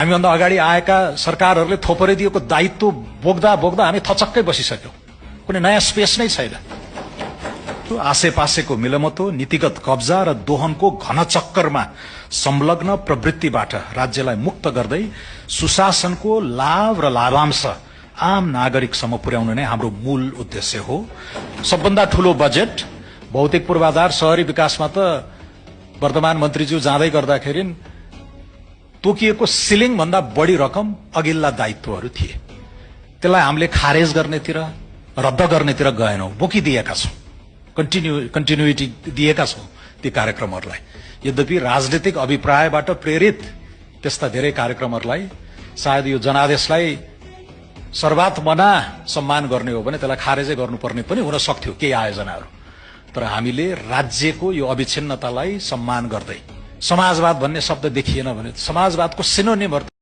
हामीभन्दा अगाडि आएका सरकारहरूले थोपरै दिएको दायित्व बोक्दा बोक्दा हामी थचक्कै बसिसक्यौं। कुनै नयाँ स्पेस नै छैन। आसेपासेको मिलमतो, नीतिगत कब्जा र दोहनको घनचक्करमा संलग्न प्रवृत्तिबाट राज्यलाई मुक्त गर्दै सुशासनको लाभ र लाभांश आम नागरिकसम्म पुर्याउनु नै हाम्रो मूल उद्देश्य हो। सबभन्दा ठूलो बजेट भौतिक पूर्वाधार शहरी विकासमा त वर्तमान मन्त्रीज्यू जाँदै गर्दाखेरि तोकिएको सिलिङ भन्दा बढी रकम अघिल्ला दायित्वहरू थिए। त्यसलाई हामीले खारेज गर्नेतिर, रद्द गर्नेतिर गएनौं, बोकिदिएका छौं। कन्टिन्युटी दिएका छौं ती कार्यक्रमहरूलाई। यद्यपि राजनीतिक अभिप्रायबाट प्रेरित त्यस्ता धेरै कार्यक्रमहरूलाई सायद यो जनादेशलाई सर्वात्मना सम्मान गर्ने हो भने त्यसलाई खारेजै गर्नुपर्ने पनि हुन सक्थ्यो केही आयोजनाहरू। तर हामीले राज्यको यो अविच्छिन्नतालाई सम्मान गर्दै, समाजवाद भन्ने शब्द देखिएन भने समाजवादको सिनोनिम